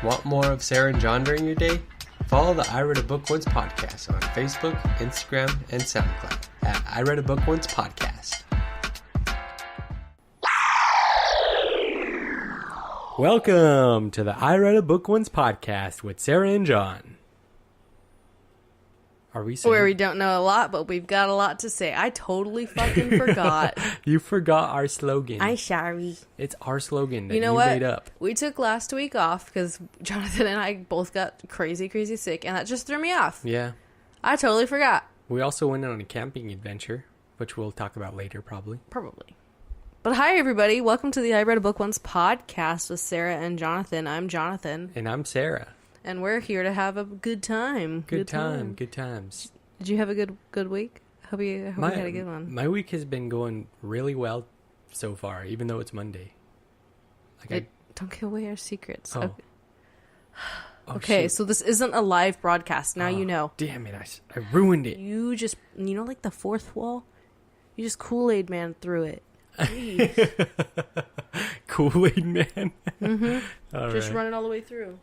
Want more of Sarah and John during your day? Follow the I Read a Book Once podcast on Facebook, Instagram, and Soundcloud at IReadABookOncePodcast. Welcome to the I Read a Book Once podcast with Sarah and John. Are we saying? Where we don't know a lot, but we've got a lot to say. I totally fucking forgot. You forgot our slogan. I'm sorry. It's our slogan that you know what? Made up. We took last week off because Jonathan and I both got crazy sick, and that just threw me off. Yeah. I totally forgot. We also went on a camping adventure, which we'll talk about later, probably. But hi, everybody. Welcome to the I Read a Book Once podcast with Sarah and Jonathan. I'm Jonathan. And I'm Sarah. And we're here to have a good time. Good times. Did you have a good week? Hope you had a good one. My week has been going really well so far, even though it's Monday. Don't give away our secrets. Oh. Okay, shoot. so this isn't a live broadcast. Now you know. Damn it, I ruined it. You just, like the fourth wall? You just Kool-Aid Man through it. Kool-Aid Man? Mm-hmm. Just run it all the way through.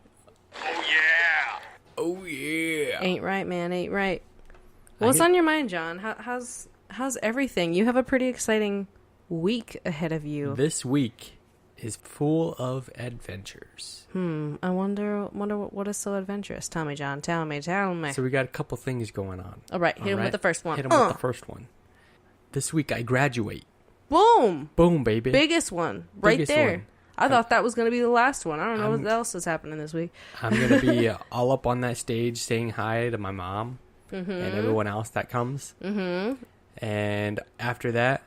Oh yeah. Ain't right, man. Ain't right. What's on your mind, John? How's everything? You have a pretty exciting week ahead of you. This week is full of adventures. I wonder what is so adventurous. Tell me, John. Tell me. So we got a couple things going on. All right, hit him with the first one. Hit him with the first one. This week I graduate. Boom, baby. Biggest one, right there. One. I thought that was going to be the last one. I don't know what else is happening this week. I'm going to be all up on that stage saying hi to my mom and everyone else that comes. Mm-hmm. And after that,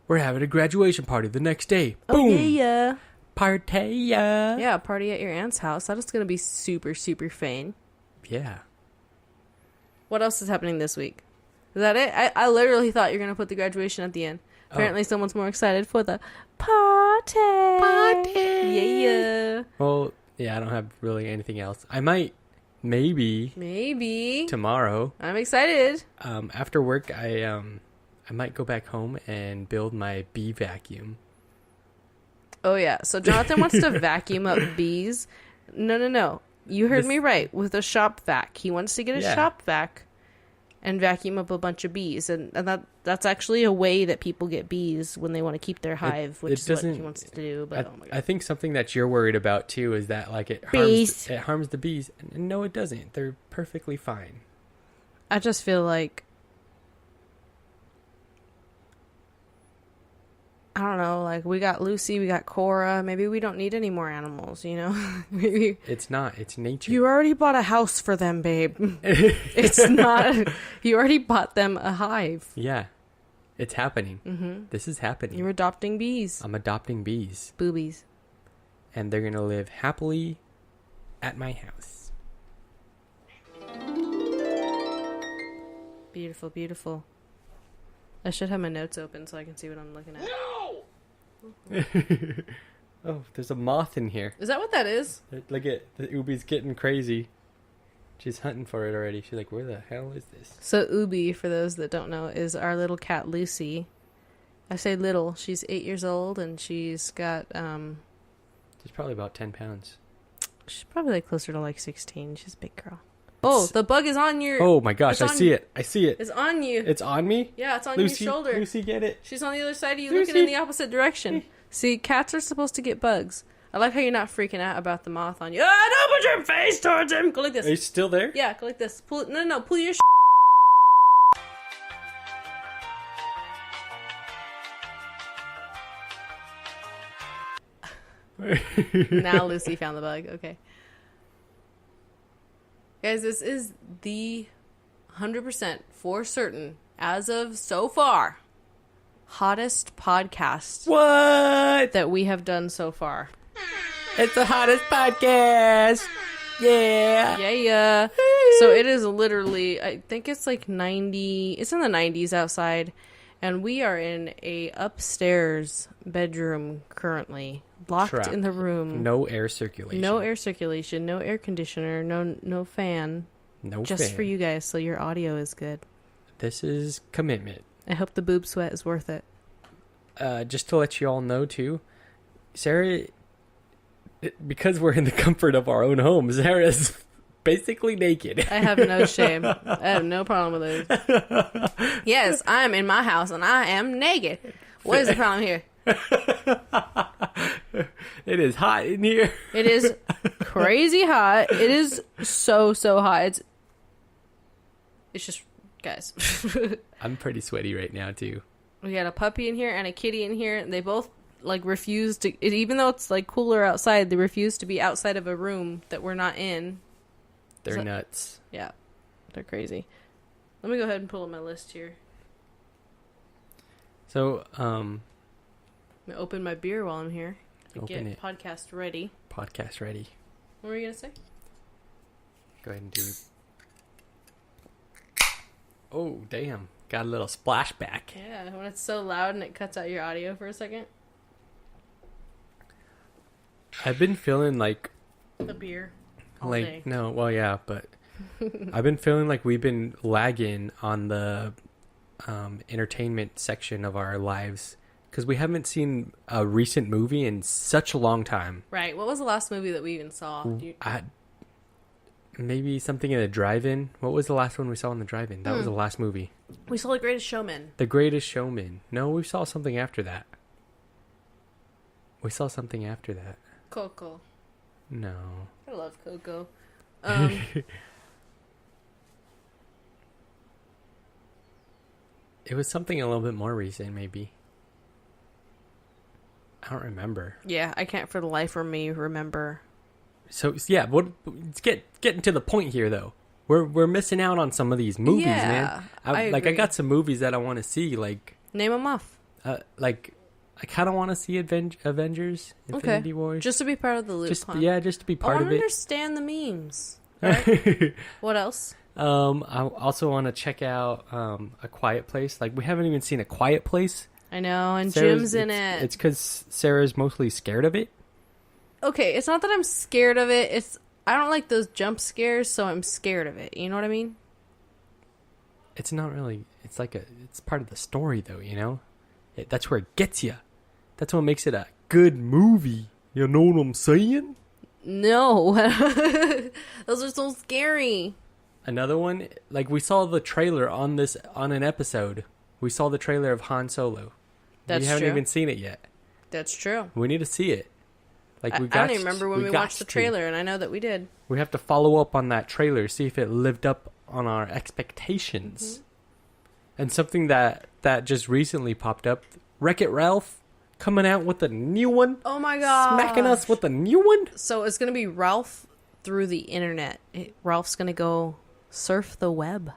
we're having a graduation party the next day. Boom! Oh, yeah. Party! Yeah, party at your aunt's house. That is going to be super, super fun. Yeah. What else is happening this week? Is that it? I literally thought you were going to put the graduation at the end. Apparently someone's more excited for the party. Yeah. Well, yeah, I don't have really anything else. I might, maybe tomorrow. I'm excited. After work, I might go back home and build my bee vacuum. Oh, yeah. So Jonathan wants to vacuum up bees. No. You heard me right. With a shop vac. He wants to get a shop vac and vacuum up a bunch of bees. And that's actually a way that people get bees when they want to keep their hive, which is what he wants to do. But oh my God. I think something that you're worried about, too, is that like it harms the bees. And no, it doesn't. They're perfectly fine. I just feel like, I don't know, like we got Lucy, we got Cora. Maybe we don't need any more animals, Maybe. It's not. It's nature. You already bought a house for them, babe. It's not. You already bought them a hive. Yeah. It's happening. Mm-hmm. This is happening. You're adopting bees. I'm adopting bees. Boobies. And they're going to live happily at my house. Beautiful, beautiful. I should have my notes open so I can see what I'm looking at. No! Oh, there's a moth in here. Is that what that is? Look at the Ubi's getting crazy. She's hunting for it already. She's like, where the hell is this? So Ubi, for those that don't know, is our little cat Lucy. I say little. She's 8 years old and she's got... She's probably about 10 pounds. She's probably like closer to like 16. She's a big girl. Oh, the bug is on your... Oh my gosh, I see it. It's on you. It's on me? Yeah, it's on Lucy, your shoulder. Lucy, get it. She's on the other side of you, Lucy. looking in the opposite direction. See, cats are supposed to get bugs. I like how you're not freaking out about the moth on you. Don't put your face towards him! Go like this. Are you still there? Yeah, go like this. Pull your Now Lucy found the bug. Okay. Guys, this is the 100% for certain, as of so far, hottest podcast that we have done so far. It's the hottest podcast. Yeah. Yeah. So it is literally, I think it's like 90, it's in the 90s outside, and we are in a upstairs bedroom currently. Locked Trapped. in the room. No air circulation. No air circulation. No air conditioner. No fan. Just for you guys, so your audio is good. This is commitment. I hope the boob sweat is worth it. Just to let you all know, too, Sarah because we're in the comfort of our own homes, Sarah's basically naked. I have no shame. I have no problem with it. Yes, I'm in my house and I am naked. What is the problem here? It is hot in here. It is crazy hot. It is so hot. It's just, guys. I'm pretty sweaty right now too. We got a puppy in here and a kitty in here. And they both like refuse to, even though it's like cooler outside, they refuse to be outside of a room that we're not in. They're nuts. Yeah, they're crazy. Let me go ahead and pull up my list here. So, I'm gonna open my beer while I'm here. Open it. Podcast ready. Podcast ready. What were you gonna say? Go ahead and do. Oh, damn! Got a little splashback. Yeah, when it's so loud and it cuts out your audio for a second. I've been feeling like the beer. All like day. No, well, yeah, but I've been feeling like we've been lagging on the entertainment section of our lives because we haven't seen a recent movie in such a long time. Right. What was the last movie that we even saw? Maybe something in a drive-in. What was the last one we saw in the drive-in? That was the last movie. We saw The Greatest Showman. The Greatest Showman. No, we saw something after that. We saw something after that. Coco. No. I love Coco. It was something a little bit more recent, maybe. I don't remember. Yeah, I can't for the life of me remember. So yeah, let's getting to the point here though. We're missing out on some of these movies, man. I I got some movies that I want to see. Like name them off. Like I kind of want to see Avengers, Infinity Wars, just to be part of the loop. Just to be part of it. I want to understand the memes. Right? What else? I also want to check out A Quiet Place. Like we haven't even seen A Quiet Place. I know, and Jim's in it. It's because Sarah's mostly scared of it. Okay, it's not that I'm scared of it. It's I don't like those jump scares, so I'm scared of it. You know what I mean? It's not really. It's like it's part of the story, though. You know, that's where it gets you. That's what makes it a good movie. You know what I'm saying? No, those are so scary. Another one, like we saw the trailer on an episode. We saw the trailer of Han Solo. We haven't even seen it yet. That's true. We need to see it. Like I don't even remember when we watched the trailer, and I know that we did. We have to follow up on that trailer, see if it lived up on our expectations. Mm-hmm. And something that just recently popped up, Wreck-It Ralph coming out with a new one. Oh my god. Smacking us with a new one. So it's going to be Ralph through the internet. Ralph's going to go surf the web.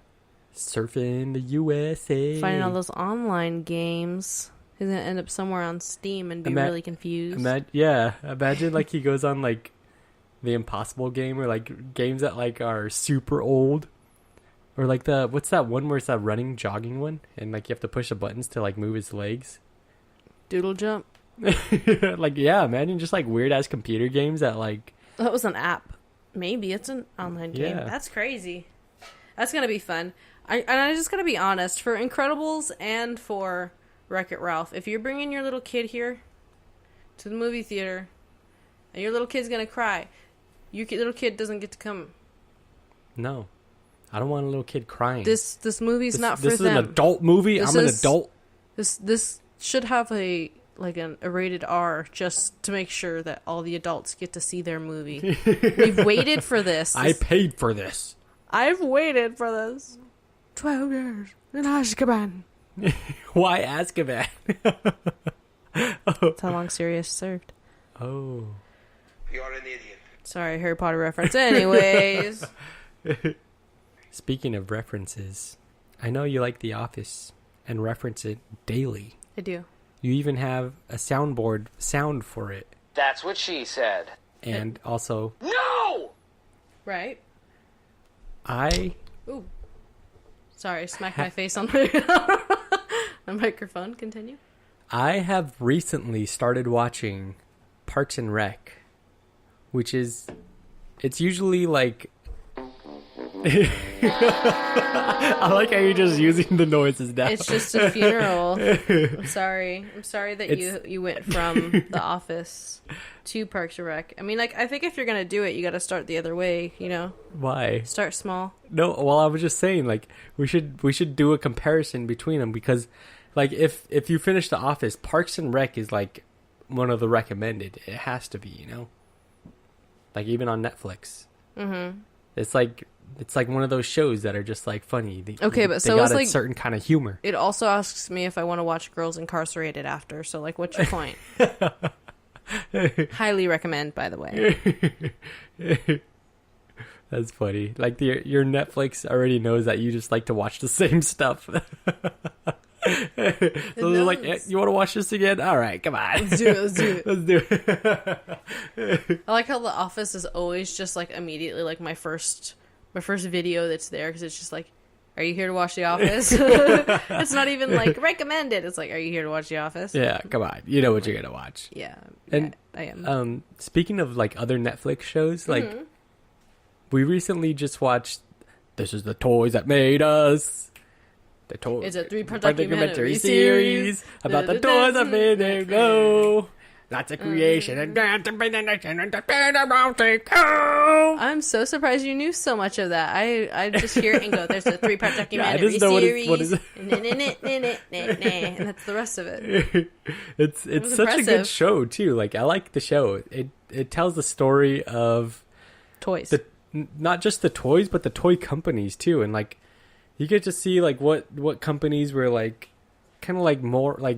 Surfing the USA. Finding all those online games. He's going to end up somewhere on Steam and be really confused. Imagine like he goes on like the Impossible game or like games that like are super old. Or like what's that one where it's that running, jogging one? And like you have to push the buttons to like move his legs. Doodle jump. Like, yeah, imagine just like weird ass computer games that like. That was an app. Maybe it's an online game. That's crazy. That's going to be fun. I just got to be honest. For Incredibles and for Wreck-It Ralph, if you're bringing your little kid here to the movie theater and your little kid's going to cry, your little kid doesn't get to come. No. I don't want a little kid crying. This movie's not for them. This is an adult movie. I'm an adult. This should have a rated R just to make sure that all the adults get to see their movie. We've waited for this. I paid for this. I've waited for this. 12 years in Azkaban. Why Azkaban? That's how long Sirius served. Oh. You're an idiot. Sorry, Harry Potter reference. Anyways. Speaking of references, I know you like The Office and reference it daily. I do. You even have a soundboard sound for it. That's what she said. And also... No! Right. Ooh. Sorry, I smacked my face on the microphone. Continue. I have recently started watching Parks and Rec, which is... It's usually like... I like how you're just using the noises now. It's just a funeral. I'm sorry that you went from The Office to Parks and Rec. I mean, like, I think if you're gonna do it, you got to start the other way. You know? Why? Start small. No, well, I was just saying, like, we should do a comparison between them because, like, if you finish The Office, Parks and Rec is like one of the recommended. It has to be, you know, like even on Netflix. Mm-hmm. It's like one of those shows that are just like funny. They so got it's a like certain kind of humor. It also asks me if I want to watch Girls Incarcerated after. So, like, what's your point? Highly recommend, by the way. That's funny. Like your Netflix already knows that you just like to watch the same stuff. So they're like, you want to watch this again? All right, come on. Let's do it. it. I like how The Office is always just like immediately like my first video that's there because it's just like, are you here to watch The Office? It's not even like recommended. It's like, are you here to watch The Office? Yeah, come on. You know what you're gonna watch. Yeah, and I am. Speaking of like other Netflix shows, like we recently just watched This Is the Toys That Made Us. It's a 3-part documentary series about the toys that made them go. Lots of creation and I'm so surprised you knew so much of that. I just hear it and go, there's a 3-part documentary series. What is it? And that's the rest of it. It's such impressive. A good show too. Like, I like the show. It tells the story of toys. Not just the toys, but the toy companies too. And like, you get to see like what companies were like kind of like more like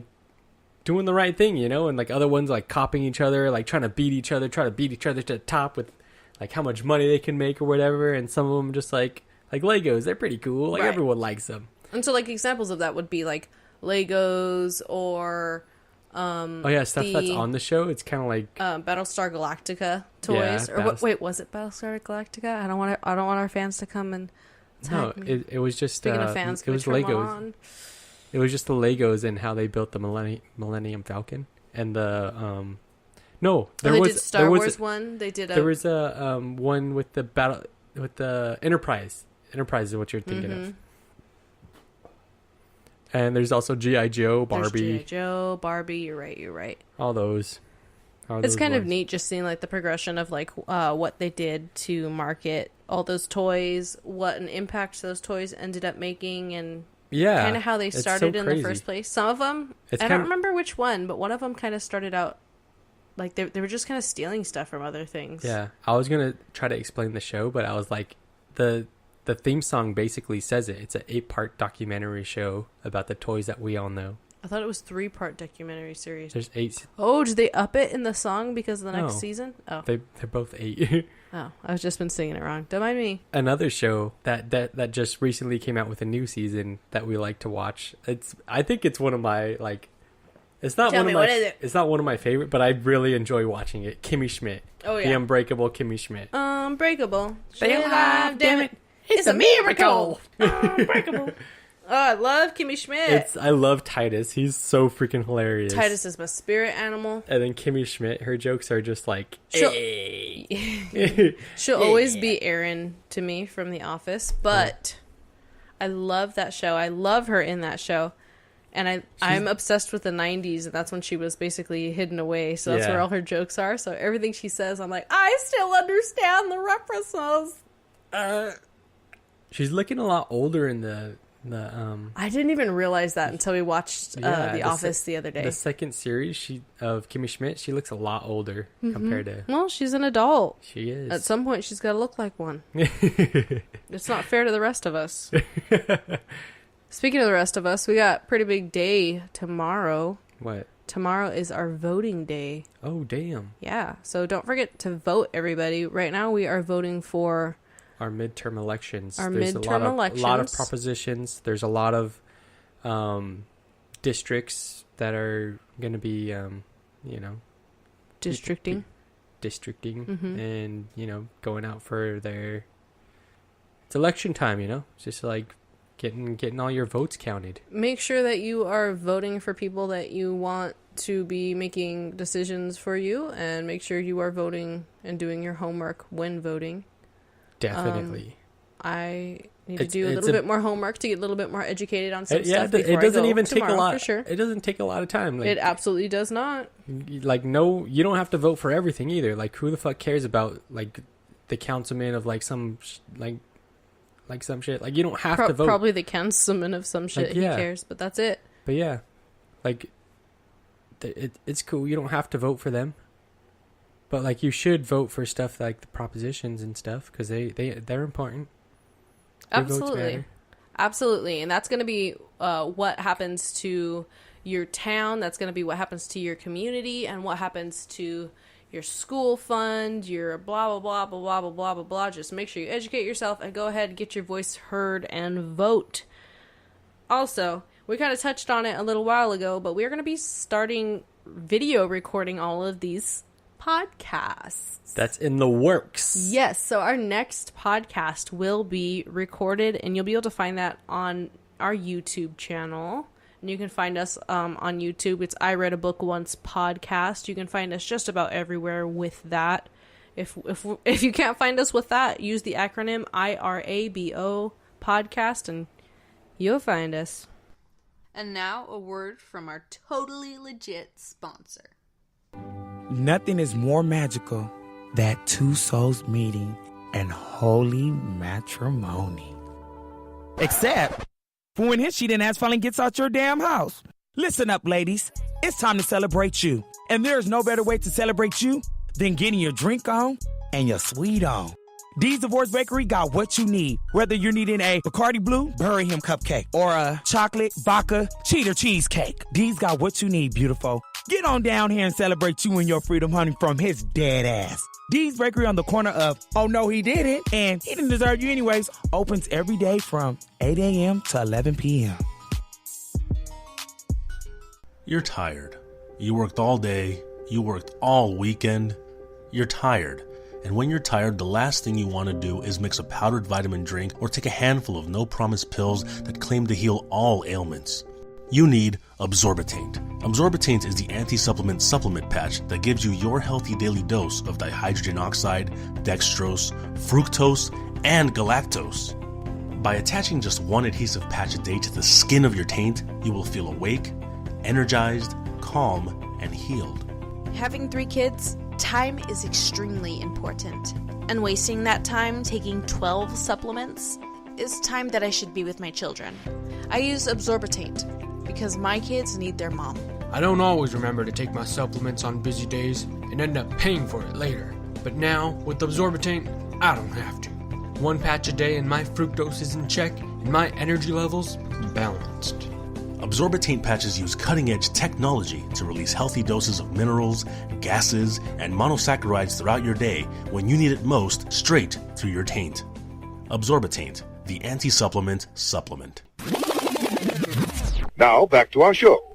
doing the right thing, you know, and like other ones like copying each other, like trying to beat each other to the top with like how much money they can make or whatever. And some of them just like Legos, they're pretty cool. Like everyone likes them. And so like examples of that would be like Legos or stuff that's on the show. It's kind of like Battlestar Galactica toys. Wait, was it Battlestar Galactica? I don't want our fans to come and attack me. It was just speaking of fans, it was Legos. It was just the Legos and how they built the Millennium Falcon and the they did Star Wars one. They did there was a one with the Enterprise. Enterprise is what you're thinking of. And there's also G.I. Joe, Barbie. There's G.I. Joe, Barbie. You're right. All those. It's kind of neat just seeing like the progression of like what they did to market all those toys, what an impact those toys ended up making, and kind of how they started in the first place. Some of them, I don't remember which one, but one of them kind of started out like they were just kind of stealing stuff from other things. Yeah, I was gonna try to explain the show, but I was like, the theme song basically says it. It's an 8-part documentary show about the toys that we all know. I thought it was 3-part documentary series. There's 8. Oh, did they up it in the song because of the next season? Oh, they're both 8. Oh, I've just been singing it wrong. Don't mind me. Another show that just recently came out with a new season that we like to watch. I think it's one of my like. It's not Tell one me, of my. what is it? It's not one of my favorite, but I really enjoy watching it. Kimmy Schmidt. Oh yeah. The Unbreakable Kimmy Schmidt. Unbreakable. Stay alive, damn it! It's a miracle. Unbreakable. Oh, I love Kimmy Schmidt. I love Titus. He's so freaking hilarious. Titus is my spirit animal. And then Kimmy Schmidt, her jokes are just like, hey. She'll always be Erin to me from The Office, but I love that show. I love her in that show. And I'm obsessed with the 90s, and that's when she was basically hidden away. So that's where all her jokes are. So everything she says, I'm like, I still understand the references. She's looking a lot older in the I didn't even realize that until we watched The Office the other day. The second series of Kimmy Schmidt, she looks a lot older compared to. Well, she's an adult. She is. At some point, she's got to look like one. It's not fair to the rest of us. Speaking of the rest of us, we got a pretty big day tomorrow. What? Tomorrow is our voting day. Oh, damn. Yeah. So don't forget to vote, everybody. Right now, we are voting for our midterm elections. There's a lot of propositions. There's a lot of districts that are going to be, districting, and going out for their. It's election time, It's just like getting all your votes counted. Make sure that you are voting for people that you want to be making decisions for you, and make sure you are voting and doing your homework when voting. Definitely. I need to do a little bit more homework to get a little bit more educated on some stuff. It doesn't even take a tomorrow, lot. For sure. It doesn't take a lot of time. It absolutely does not. Like, no, you don't have to vote for everything either. Like, who the fuck cares about like the councilman of like some like some shit? Like, you don't have to vote. Probably the councilman of some shit. He cares, but that's it. But yeah, like it's cool. You don't have to vote for them. But like, you should vote for stuff like the propositions and stuff because they're important. Absolutely. And that's going to be what happens to your town. That's going to be what happens to your community and what happens to your school fund, your blah, blah, blah, blah, blah, blah, blah, blah, blah. Just make sure you educate yourself and go ahead and get your voice heard and vote. Also, we kind of touched on it a little while ago, but we're going to be starting video recording all of these podcasts. That's in the works. Yes, so our next podcast will be recorded, and you'll be able to find that on our YouTube channel. And you can find us on YouTube. It's IReadABookOncePodcast. You can find us just about everywhere with that. If you can't find us with that, use the acronym IRABO podcast, and you'll find us. And now a word from our totally legit sponsor. Nothing is more magical than two souls meeting and holy matrimony. Except for when his cheating ass finally gets out your damn house. Listen up, ladies. It's time to celebrate you. And there's no better way to celebrate you than getting your drink on and your sweet on. D's Divorce Bakery got what you need. Whether you're needing a Bacardi Blue, Bury Him cupcake, or a chocolate, vodka, cheddar cheesecake. D's got what you need, beautiful. Get on down here and celebrate you and your freedom, honey, from his dead ass. D's Bakery on the corner of Oh No He Didn't and He Didn't Deserve You Anyways opens every day from 8 a.m. to 11 p.m. You're tired. You worked all day. You worked all weekend. You're tired. And when you're tired, the last thing you want to do is mix a powdered vitamin drink or take a handful of no-promise pills that claim to heal all ailments. You need Absorbataint. Absorbataint is the anti-supplement supplement patch that gives you your healthy daily dose of dihydrogen oxide, dextrose, fructose, and galactose. By attaching just one adhesive patch a day to the skin of your taint, you will feel awake, energized, calm, and healed. Having 3 kids, time is extremely important. And wasting that time taking 12 supplements is time that I should be with my children. I use Absorbataint because my kids need their mom. I don't always remember to take my supplements on busy days and end up paying for it later. But now, with Absorbataint, I don't have to. 1 patch a day and my fructose is in check and my energy levels balanced. Absorbataint patches use cutting-edge technology to release healthy doses of minerals, gases, and monosaccharides throughout your day when you need it most, straight through your taint. Absorbataint, the anti-supplement supplement. Now, back to our show.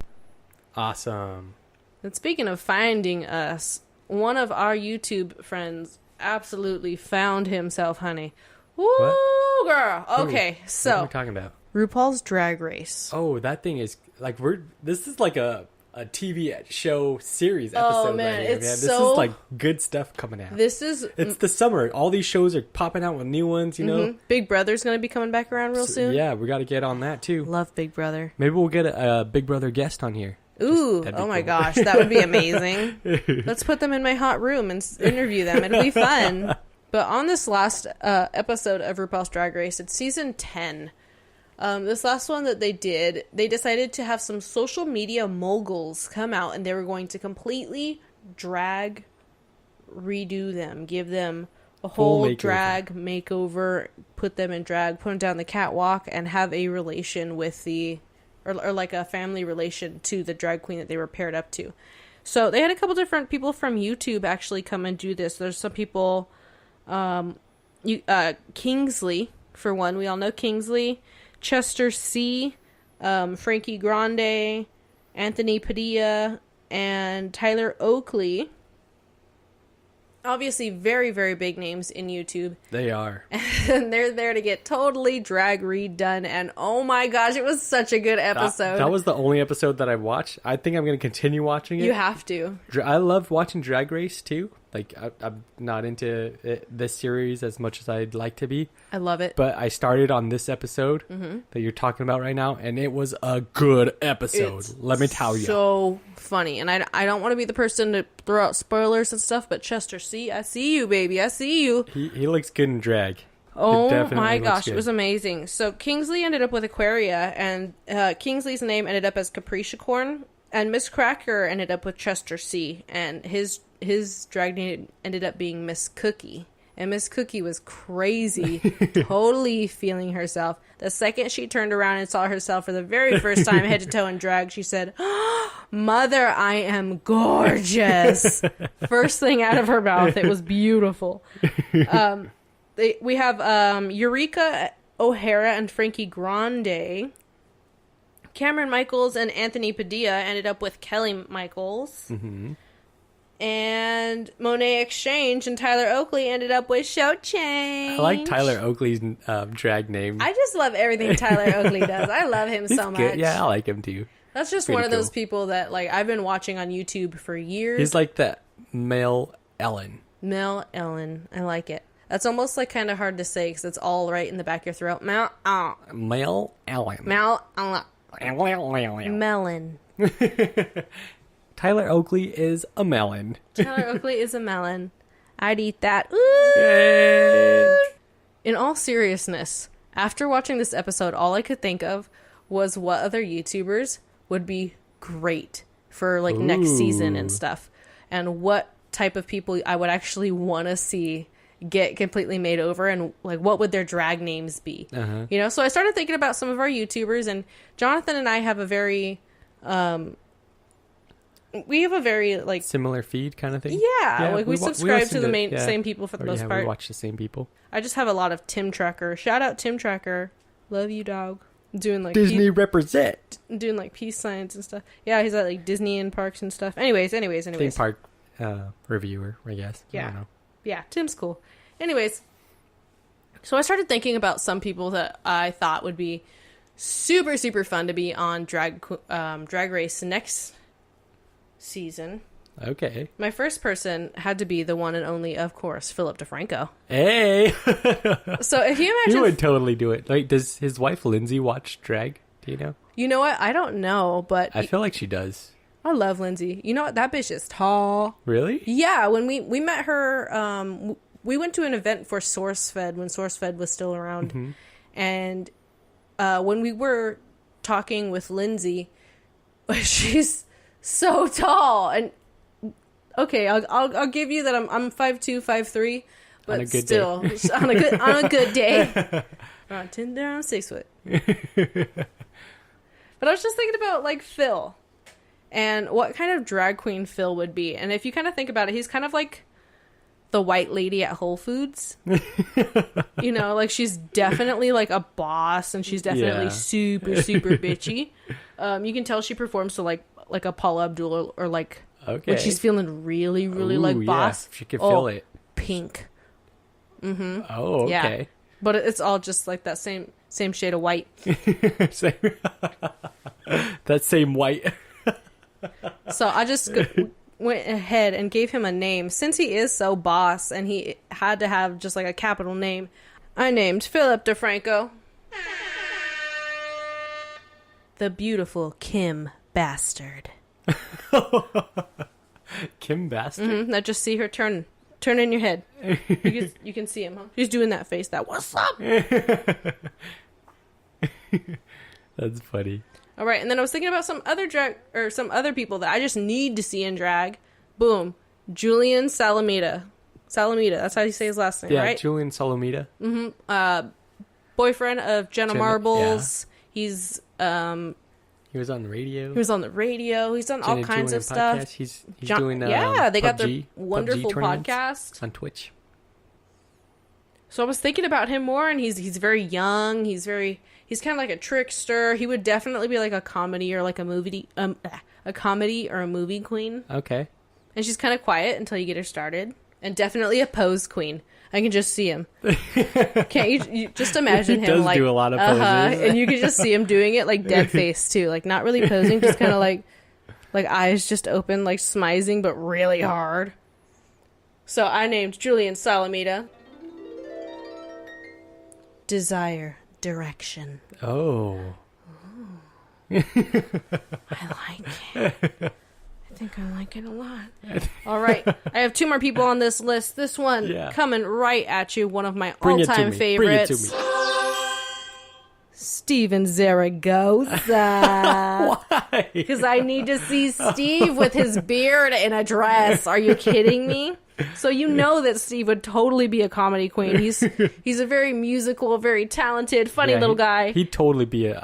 Awesome. And speaking of finding us, one of our YouTube friends absolutely found himself, honey. Woo, what? Girl. Okay, so what are we talking about? RuPaul's Drag Race. Oh, that thing is like this is like a TV show series episode. Oh man, right here, it's man. This so is like good stuff coming out. It's the summer. All these shows are popping out with new ones, you know. Big Brother's gonna be coming back around real soon. Yeah, we got to get on that too. Love Big Brother. Maybe we'll get a Big Brother guest on here. Ooh, oh my gosh, that would be amazing. Let's put them in my hot room and interview them. It'll be fun. But on this last episode of RuPaul's Drag Race, it's season 10. This last one that they did, they decided to have some social media moguls come out and they were going to completely redo them, give them a whole drag makeover, put them in drag, put them down the catwalk, and have a relation with or like a family relation to the drag queen that they were paired up to. So they had a couple different people from YouTube actually come and do this. There's some people, Kingsley, for one. We all know Kingsley. Chester C., Frankie Grande, Anthony Padilla, and Tyler Oakley. Obviously very, very big names in YouTube. They are. And they're there to get totally drag redone. And oh my gosh, it was such a good episode. That was the only episode that I watched. I think I'm going to continue watching it. You have to. I love watching Drag Race too. Like, I'm not into this series as much as I'd like to be. I love it. But I started on this episode that you're talking about right now, and it was a good episode. Let me tell you. So funny. And I don't want to be the person to throw out spoilers and stuff, but Chester C, I see you, baby. I see you. He looks good in drag. Oh my gosh, it was amazing. So Kingsley ended up with Aquaria, and Kingsley's name ended up as Capricicorn, and Miss Cracker ended up with Chester C, and his drag name ended up being Miss Cookie. And Miss Cookie was crazy, totally feeling herself. The second she turned around and saw herself for the very first time head to toe in drag, she said, "Mother, I am gorgeous." First thing out of her mouth. It was beautiful. We have Eureka O'Hara and Frankie Grande. Cameron Michaels and Anthony Padilla ended up with Kelly Michaels. Mm-hmm. And Monet Exchange and Tyler Oakley ended up with Show Change. I like Tyler Oakley's drag name. I just love everything Tyler Oakley does. I love him so much. Good. Yeah, I like him too. That's just one of those people that, like, I've been watching on YouTube for years. He's like that Mel Ellen. Mel Ellen. I like it. That's almost like kind of hard to say because it's all right in the back of your throat. Mel Ellen. Melon. Tyler Oakley is a melon. Tyler Oakley is a melon. I'd eat that. Ooh. Yay. In all seriousness, after watching this episode, all I could think of was what other YouTubers would be great for like next season and stuff, and what type of people I would actually want to see get completely made over, and like what would their drag names be. You know, so I started thinking about some of our YouTubers, and Jonathan and I have a very like similar feed kind of thing. Yeah, like we subscribe to the same people for the most part. We watch the same people. I just have a lot of Tim Tracker. Shout out Tim Tracker. Love you, dog. Doing like Disney represent. Doing like peace signs and stuff. Yeah, he's at like Disney and parks and stuff. Anyways. Theme park reviewer, I guess. Yeah. I don't know. Yeah, Tim's cool. Anyways, so I started thinking about some people that I thought would be super, super fun to be on Drag Race next season. Okay. My first person had to be the one and only, of course, Philip DeFranco. Hey! So if you imagine... He would totally do it. Like, does his wife Lindsay watch drag? Do you know? You know what? I don't know, but... I feel like she does. I love Lindsay. You know what? That bitch is tall. Really? Yeah. When we met her, we went to an event for SourceFed when SourceFed was still around. Mm-hmm. And when we were talking with Lindsay, she's so tall. And okay, I'll give you that I'm 5'2", 5'3", but on a good still day. on a good day. On 10 down, 6 foot. But I was just thinking about like Phil. And what kind of drag queen Phil would be. And if you kind of think about it, he's kind of like the white lady at Whole Foods. You know, like she's definitely like a boss, and she's definitely super, super bitchy. You can tell she performs to like a Paula Abdul or like when she's feeling really, really like boss. She can feel it. Pink. Mm-hmm. Oh, okay. Yeah. But it's all just like that same shade of white. That same white. So I just went ahead and gave him a name. Since he is so boss and he had to have just like a capital name, I named Philip DeFranco the beautiful Kim Bastard. Kim Bastard? Mm-hmm. Now just see her turn in your head. You can see him, huh? She's doing that face, that what's up? That's funny. All right, and then I was thinking about some other people that I just need to see in drag. Boom, Julian Salamita. Salamita, that's how you say his last name, right? Yeah, Julian Salamita. Mm-hmm. Boyfriend of Jenna Marbles. Yeah. He's he was on the radio. He was on the radio. He's done all kinds of stuff. Podcast. He's doing they PUBG, got their wonderful podcast on Twitch. So I was thinking about him more, and he's very young. He's kind of like a trickster. He would definitely be like a comedy or like a movie queen. Okay. And she's kind of quiet until you get her started. And definitely a pose queen. I can just see him. Can't you just imagine him does like do a lot of poses. And you can just see him doing it like dead face too, like not really posing, just kind of like eyes just open, like smizing, but really hard. So I named Julian Salamita Desire Direction. Oh. I like it. I think I like it a lot. All right. I have 2 more people on this list. This one coming right at you. One of my all-time favorites. Bring it to me. Steven Zaragoza. Why? Because I need to see Steve with his beard and a dress. Are you kidding me? So you know that Steve would totally be a comedy queen. He's a very musical, very talented, funny little guy. He'd totally be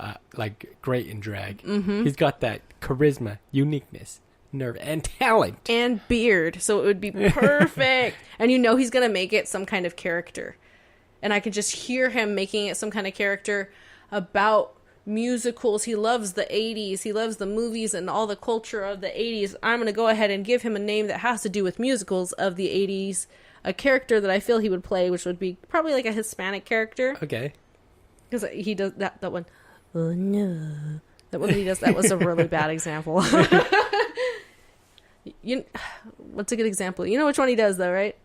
great in drag. Mm-hmm. He's got that charisma, uniqueness, nerve, and talent. And beard. So it would be perfect. And you know he's going to make it some kind of character. And I could just hear him making it some kind of character about musicals. He loves the 80s. He loves the movies and all the culture of the 80s. I'm going to go ahead and give him a name that has to do with musicals of the 80s. A character that I feel he would play, which would be probably like a Hispanic character. Okay. Because he does that one. Oh, no. That one he does. That was a really bad example. What's a good example? You know which one he does, though, right?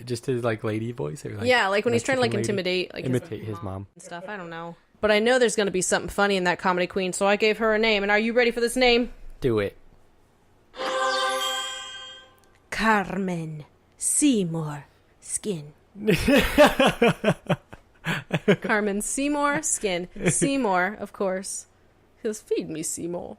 Just his lady voice, or when he's trying to intimidate, imitate his mom and stuff. I don't know, but I know there's going to be something funny in that comedy queen, so I gave her a name. And are you ready for this name? Do it. Carmen Seymour Skin. Carmen Seymour Skin. Seymour, of course. Because feed me Seymour.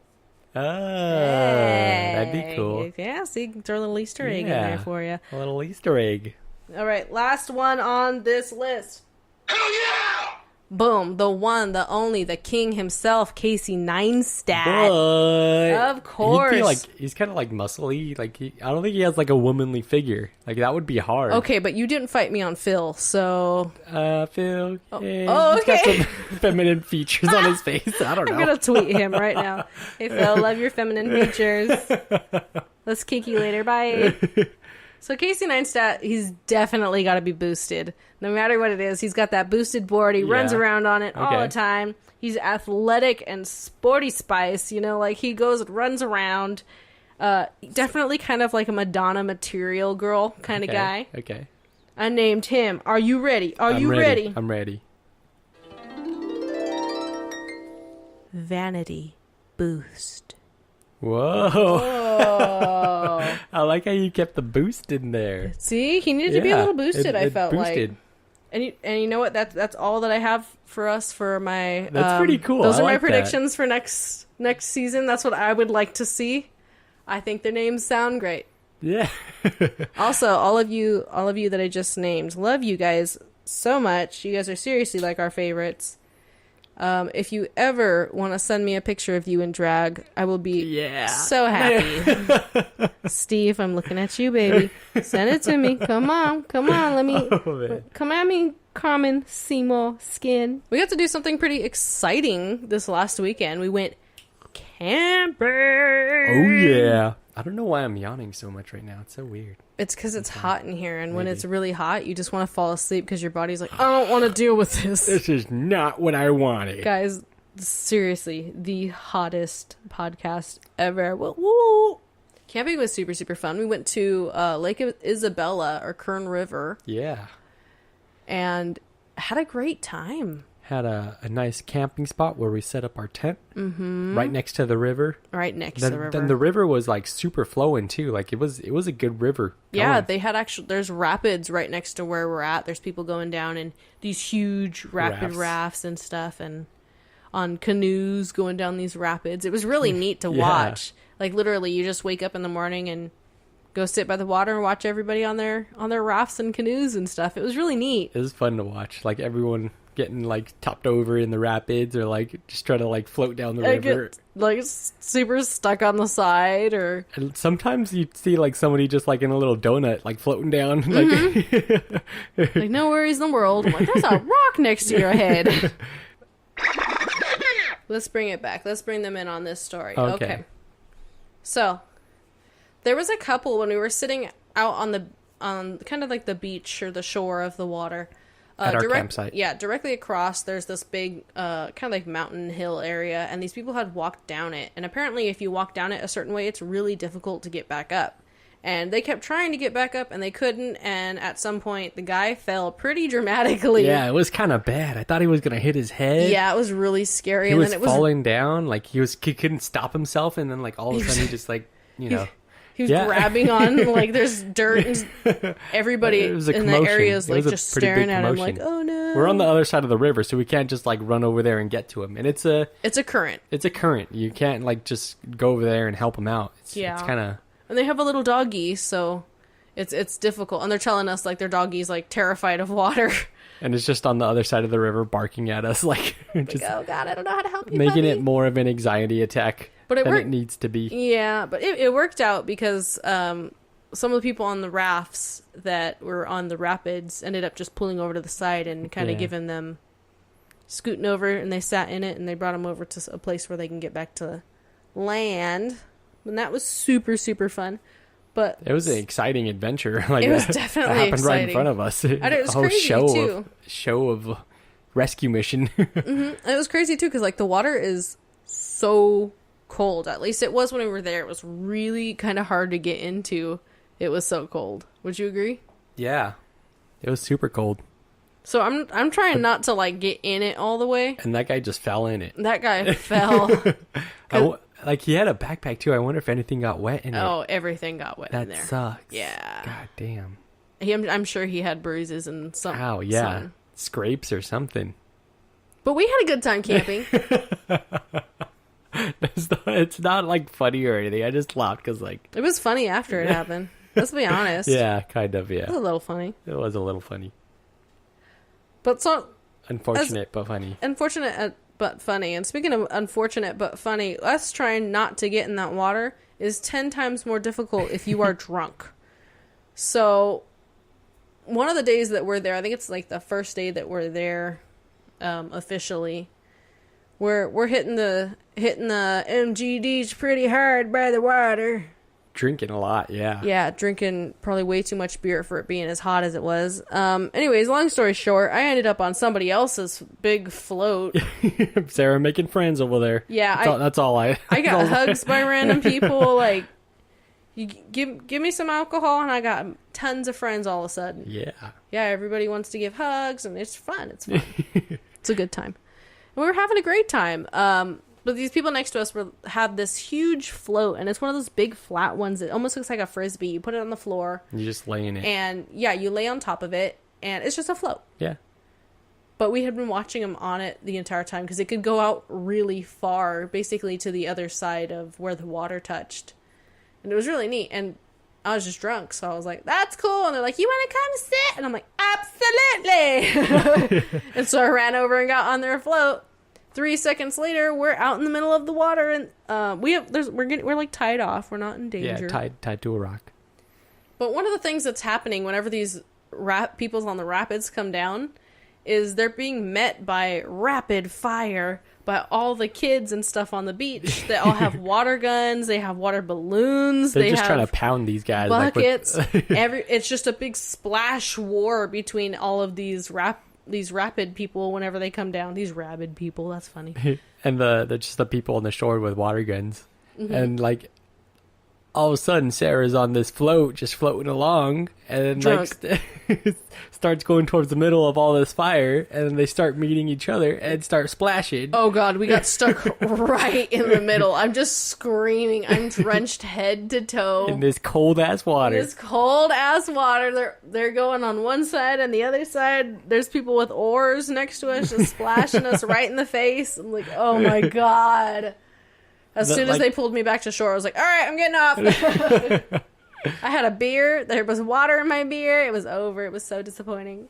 That'd be cool. Yeah, see, throw a little Easter egg in there for you. A little Easter egg. All right, last one on this list. Hell yeah! Boom, the one, the only, the king himself, Casey Neistat. But of course. He's kind of muscly. I don't think he has a womanly figure. That would be hard. Okay, but you didn't fight me on Phil, so... Phil. Oh, he's okay. got some feminine features on his face. I don't know. I'm going to tweet him right now. Hey, Phil, love your feminine features. Let's kick you later. Bye. So Casey Neistat, he's definitely got to be boosted. No matter what it is, he's got that boosted board. He runs around on it all the time. He's athletic and sporty spice. He goes and runs around. Definitely kind of like a Madonna material girl kind of guy. Okay. I named him. Are you ready? I'm ready? I'm ready. Vanity Boost. Whoa. I like how you kept the boost in there. See, he needed to be a little boosted. I felt boosted. like. And you know what? That's all that I have for us for my. That's pretty cool. Those are my predictions for next season. That's what I would like to see. I think their names sound great. Yeah. Also, all of you that I just named, love you guys so much. You guys are seriously our favorites. If you ever want to send me a picture of you in drag, I will be so happy. Steve, I'm looking at you, baby. Send it to me. Come on. Let me come at me, Carmen Seymour Skin. We got to do something pretty exciting this last weekend. We went camping. Oh yeah. I don't know why I'm yawning so much right now. It's so weird. It's because it's hot in here, and when it's really hot, you just want to fall asleep because your body's like, I don't want to deal with this. This is not what I wanted. Guys, seriously, the hottest podcast ever. Woo! Camping was super, super fun. We went to Lake Isabella, or Kern River. Yeah. And had a great time. Had a nice camping spot where we set up our tent right next to the river. Right next to the river. Then the river was super flowing too. It was a good river. Yeah, they had there's rapids right next to where we're at. There's people going down in these huge rapid rafts and stuff, and on canoes going down these rapids. It was really neat to watch. Literally, you just wake up in the morning and go sit by the water and watch everybody on their rafts and canoes and stuff. It was really neat. It was fun to watch. Everyone getting topped over in the rapids, or just trying to float down the river, super stuck on the side. Or and sometimes you see somebody just in a little donut floating down. No worries in the world. I'm there's a rock next to your head. Let's bring it back. Let's bring them in on this story. Okay. So there was a couple when we were sitting out on kind of the beach or the shore of the water. At our campsite. Yeah, directly across, there's this big kind of mountain hill area, and these people had walked down it. And apparently if you walk down it a certain way, it's really difficult to get back up. And they kept trying to get back up, and they couldn't. And at some point, the guy fell pretty dramatically. Yeah, it was kind of bad. I thought he was going to hit his head. Yeah, it was really scary. He was falling down. Like, he couldn't stop himself. And then, like, all of a sudden, he just, like, you know. He was grabbing on, like, there's dirt. And everybody in the area is, like, just staring at him, like, oh, no. We're on the other side of the river, so we can't just, like, run over there and get to him. And it's a current. It's a current. You can't, like, just go over there and help him out. It's kind of... And they have a little doggy, so it's difficult. And they're telling us, like, their doggie's, like, terrified of water. And it's just on the other side of the river barking at us, like, just oh, God, I don't know how to help you, making buddy. it more of an anxiety attack than it needs to be. Yeah, but it worked out because some of the people on the rafts that were on the rapids ended up just pulling over to the side and kind of giving them, scooting over, and they sat in it, and they brought them over to a place where they can get back to land. And that was super, super fun. But it was an exciting adventure. Like, it was definitely happened exciting. right in front of us. It was crazy, too. Show of rescue mission. Mm-hmm. It was crazy, too, because, like, the water is so cold. At least it was when we were there. It was really kind of hard to get into. It was so cold. Would you agree? Yeah. It was super cold. So I'm trying not to, like, get in it all the way. And that guy just fell in it. That guy fell. Like, he had a backpack, too. I wonder if anything got wet in it. Oh, everything got wet in there. That sucks. Yeah. God damn. I'm sure he had bruises and some. Ow, yeah. Scrapes or something. But we had a good time camping. It's not, like, funny or anything. I just laughed because, like... It was funny after it happened. Let's be honest. Yeah, kind of, yeah. It was a little funny. It was a little funny. But so... Unfortunate, but funny. Unfortunate, but funny. And speaking of unfortunate but funny, us trying not to get in that water is 10 times more difficult if you are drunk. So, one of the days that we're there, I think it's like the first day that we're there officially, we're hitting the MGDs pretty hard by the water. Drinking a lot, yeah. Yeah, drinking probably way too much beer for it being as hot as it was. Anyways, long story short, I ended up on somebody else's big float. Sarah making friends over there. Yeah, that's all I got hugs by random people. Like, you give me some alcohol, and I got tons of friends all of a sudden. Yeah. Yeah, everybody wants to give hugs, and it's fun. It's fun. It's a good time. And we were having a great time. But these people next to us had this huge float, and it's one of those big flat ones that almost looks like a Frisbee. You put it on the floor. You just lay in it. And, yeah, you lay on top of it, and it's just a float. Yeah. But we had been watching them on it the entire time, because it could go out really far, basically to the other side of where the water touched. And it was really neat. And I was just drunk, so I was like, that's cool. And they're like, you want to come sit? And I'm like, absolutely. And so I ran over and got on their float. 3 seconds later, we're out in the middle of the water, and we're like tied off. We're not in danger. Yeah, tied to a rock. But one of the things that's happening whenever these peoples on the rapids come down is they're being met by rapid fire by all the kids and stuff on the beach. They all have water guns. They have water balloons. They're just trying to pound these guys. Buckets. It's just a big splash war between all of these rapid people whenever they come down. These rabid people, that's funny. And just the people on the shore with water guns. Mm-hmm. And, like, all of a sudden, Sarah's on this float, just floating along, and drunk. Like starts going towards the middle of all this fire, and then they start meeting each other and start splashing. Oh God, we got stuck right in the middle. I'm just screaming. I'm drenched head to toe in this cold ass water. They're going on one side, and the other side, there's people with oars next to us, just splashing us right in the face. I'm like, oh my God. As soon as they pulled me back to shore, I was like, all right, I'm getting off. I had a beer. There was water in my beer. It was over. It was so disappointing.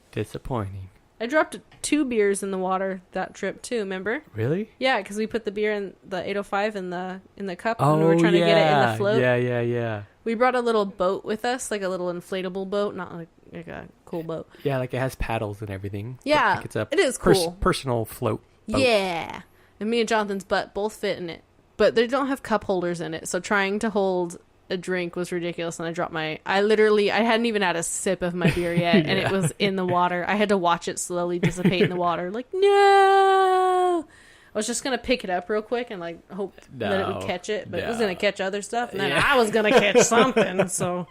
I dropped 2 beers in the water that trip, too, remember? Really? Yeah, because we put the beer in the 805 in the cup, and we were trying to get it in the float. Yeah. We brought a little boat with us, like a little inflatable boat, not like a cool boat. Yeah, like it has paddles and everything. Yeah, like it is cool. Personal float boat. Yeah. And me and Jonathan's butt both fit in it. But they don't have cup holders in it, so trying to hold a drink was ridiculous, and I dropped I hadn't even had a sip of my beer yet, and it was in the water. I had to watch it slowly dissipate in the water. Like, no! I was just going to pick it up real quick and, like, hope that it would catch it. But it was No. going to catch other stuff. And then I was going to catch something. So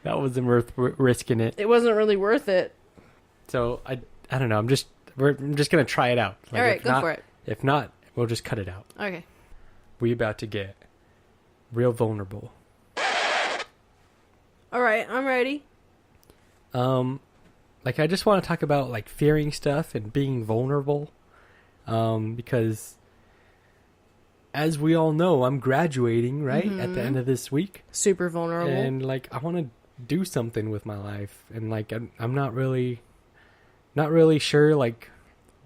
That wasn't worth risking it. it wasn't really worth it. So, I don't know. I'm just going to try it out. Like, All right, go for it. If not, we'll just cut it out. Okay. We about to get real vulnerable. All right, I'm ready. Like, I just want to talk about, like, fearing stuff and being vulnerable. Because, as we all know, I'm graduating, right? At the end of this week. Super vulnerable. And, like, I want to do something with my life. And, like, I'm not really sure, like,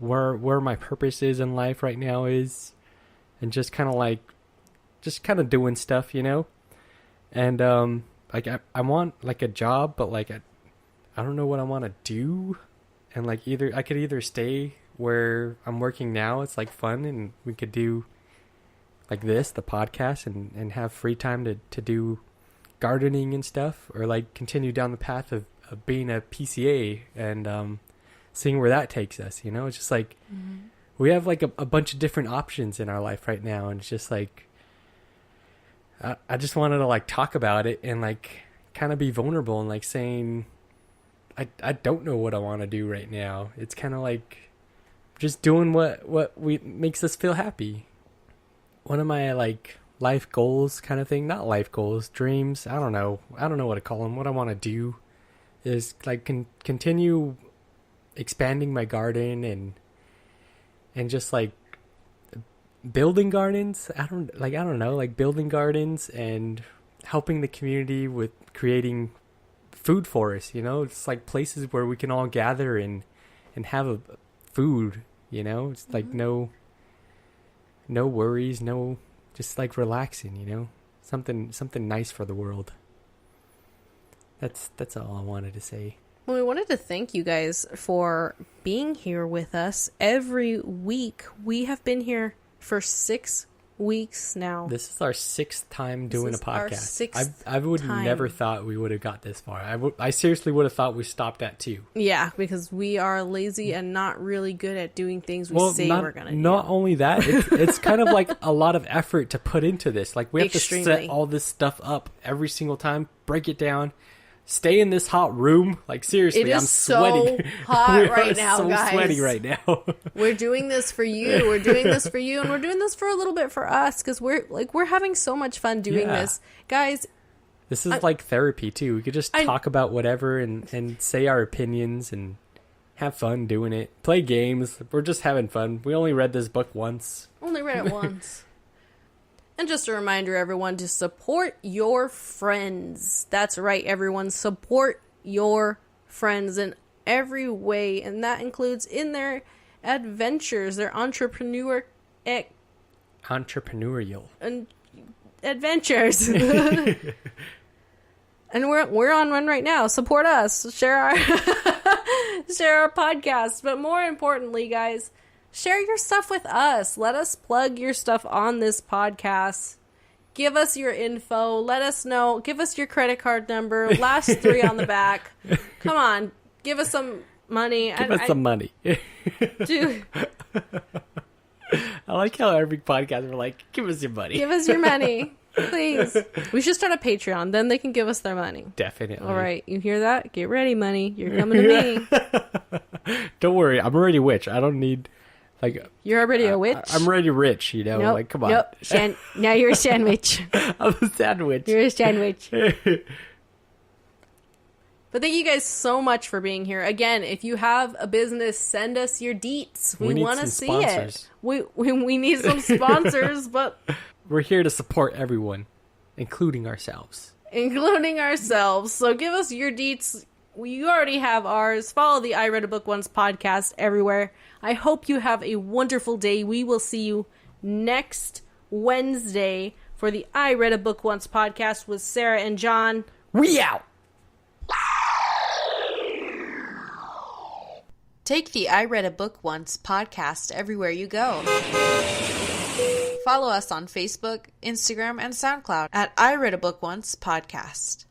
where my purpose is in life right now is. And just kind of doing stuff, you know? And, like, I want, like, a job, but, like, I don't know what I want to do. And, like, I could either stay where I'm working now. It's, like, fun, and we could do, like, this, the podcast, and have free time to do gardening and stuff. Or, like, continue down the path of being a PCA and seeing where that takes us, you know? It's just, like, we have, like, a bunch of different options in our life right now. And it's just, like, I just wanted to, like, talk about it and, like, kind of be vulnerable and, like, saying, I don't know what I want to do right now. It's kind of like just doing what makes us feel happy. One of my, like, life goals kind of thing, not life goals, dreams, I don't know what to call them. What I want to do is, like, continue expanding my garden and just, like, building gardens. I don't know, like, building gardens and helping the community with creating food forests, you know? It's like places where we can all gather and have a food, you know? It's like no worries, just, like, relaxing, you know? Something nice for the world. That's all I wanted to say. Well, we wanted to thank you guys for being here with us every week. We have been here for 6 weeks now. This is our 6th time doing a podcast. Our 6th I would time. never thought we would have got this far. I seriously would have thought we stopped at 2. Yeah, because we are lazy and not really good at doing things we say we're going to do. Not only that, it's kind of like a lot of effort to put into this. Like, we have to set all this stuff up every single time, break it down, stay in this hot room. Like, seriously, I'm sweating. So hot right now, so guys. sweaty right now. We're doing this for you. We're doing this for you, and we're doing this for a little bit for us because we're having so much fun doing this, guys. This is like therapy too. We could just talk about whatever and say our opinions and have fun doing it. Play games. We're just having fun. We only read this book once. Only read it once. And just a reminder, everyone, to support your friends. That's right, everyone. Support your friends in every way. And that includes in their adventures, their entrepreneurial adventures. And we're on one right now. Support us. Share our podcast. But more importantly, guys, share your stuff with us. Let us plug your stuff on this podcast. Give us your info. Let us know. Give us your credit card number. Last 3 on the back. Come on. Give us some money. Give us some money. Dude. I like how every podcast we're like, give us your money. Give us your money. Please. We should start a Patreon. Then they can give us their money. Definitely. All right. You hear that? Get ready, money. You're coming to me. Don't worry. I'm already rich. I don't need... Like, you're already a witch? I'm already rich, you know? Nope, like, come on. Nope. Now you're a sandwich. I'm a sandwich. You're a sandwich. But thank you guys so much for being here. Again, if you have a business, send us your deets. We want to see sponsors. It. We need some sponsors, but... We're here to support everyone, including ourselves. So give us your deets. You already have ours. Follow the I Read a Book Once podcast everywhere. I hope you have a wonderful day. We will see you next Wednesday for the I Read a Book Once podcast with Sarah and John. We out! Take the I Read a Book Once podcast everywhere you go. Follow us on Facebook, Instagram, and SoundCloud at I Read a Book Once Podcast.